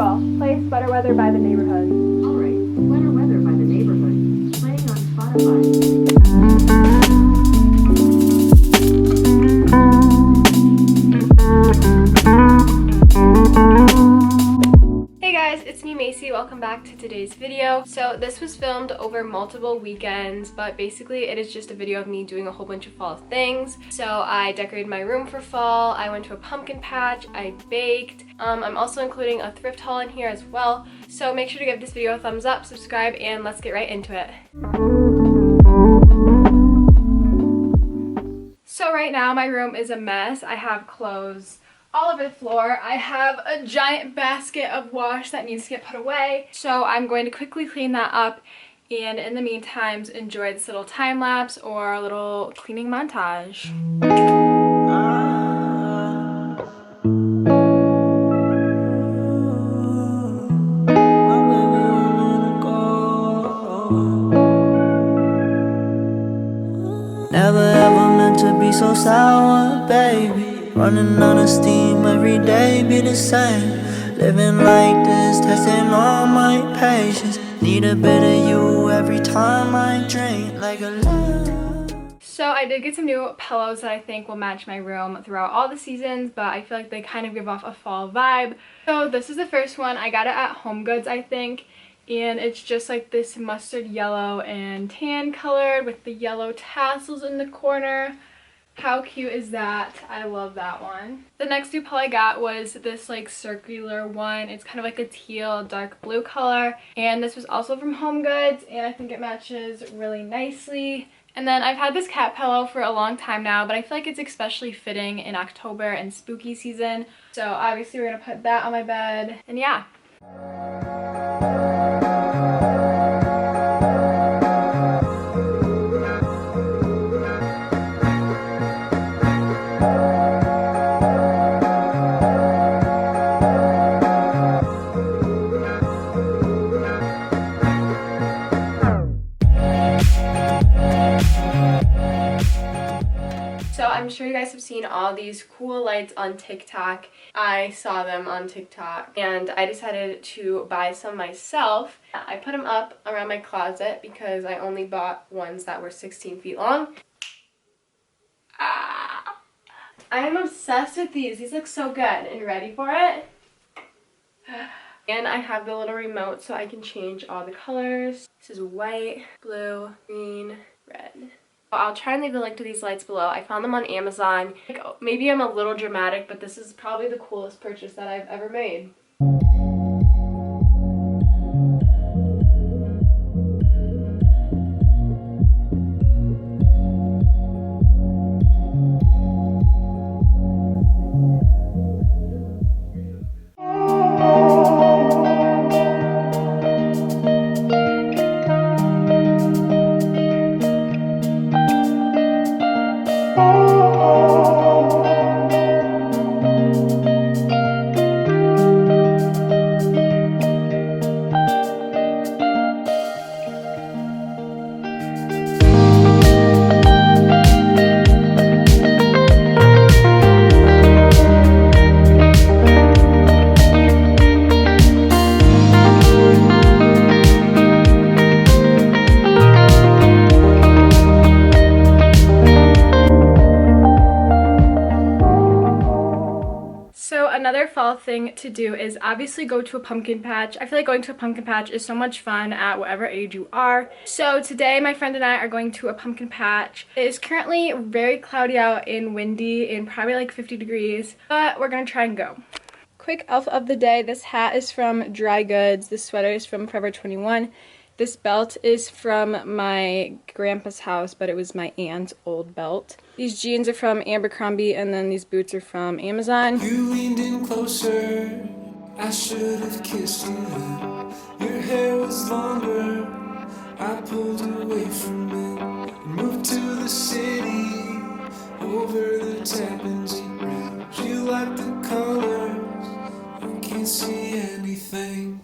Google, play Sweater Weather by the Neighborhood. Alright, Sweater Weather by the Neighborhood. Playing on Spotify. Hey guys, it's me Macy. Welcome back to today's video. So this was filmed over multiple weekends, but basically it is just a video of me doing a whole bunch of fall things. So I decorated my room for fall, I went to a pumpkin patch, I baked. I'm also including a thrift haul in here as well. So make sure to give this video a thumbs up, subscribe, and let's get right into it. So right now my room is a mess. I have clothes all over the floor. I have a giant basket of wash that needs to get put away. So I'm going to quickly clean that up, and in the meantime enjoy this little time lapse or a little cleaning montage. Never ever meant to be so sour, baby. Running out of steam every day, be the same. Living like this, testing all my patience. Need a bit of you every time I drink, like a love. So I did get some new pillows that I think will match my room throughout all the seasons, but I feel like they kind of give off a fall vibe. So this is the first one. I got it at HomeGoods, I think. And it's just like this mustard yellow and tan colored with the yellow tassels in the corner. How cute is that? I love that one. The next new pillow I got was this like circular one. It's kind of like a teal dark blue color. And this was also from HomeGoods, and I think it matches really nicely. And then I've had this cat pillow for a long time now, but I feel like it's especially fitting in October and spooky season. So obviously we're gonna put that on my bed, and yeah. So I'm sure you guys have seen all these cool lights on TikTok. I saw them on TikTok and I decided to buy some myself. I put them up around my closet because I only bought ones that were 16 feet long. I am obsessed with these. These look so good. And ready for it? And I have the little remote so I can change all the colors. This is white, blue, green, red. I'll try and leave the link to these lights below. I found them on Amazon. Like, maybe I'm a little dramatic, but this is probably the coolest purchase that I've ever made. Another fall thing to do is obviously go to a pumpkin patch. I feel like going to a pumpkin patch is so much fun at whatever age you are. So today my friend and I are going to a pumpkin patch. It is currently very cloudy out and windy and probably like 50 degrees, but we're gonna try and go. Quick outfit of the day. This hat is from Dry Goods. This sweater is from Forever 21. This belt is from my grandpa's house, but it was my aunt's old belt. These jeans are from Abercrombie, and then these boots are from Amazon. You leaned in closer, I should have kissed you. Your hair was longer, I pulled away from it. Moved to the city, over the Tappan Zee Bridge. You like the colors, I can't see anything.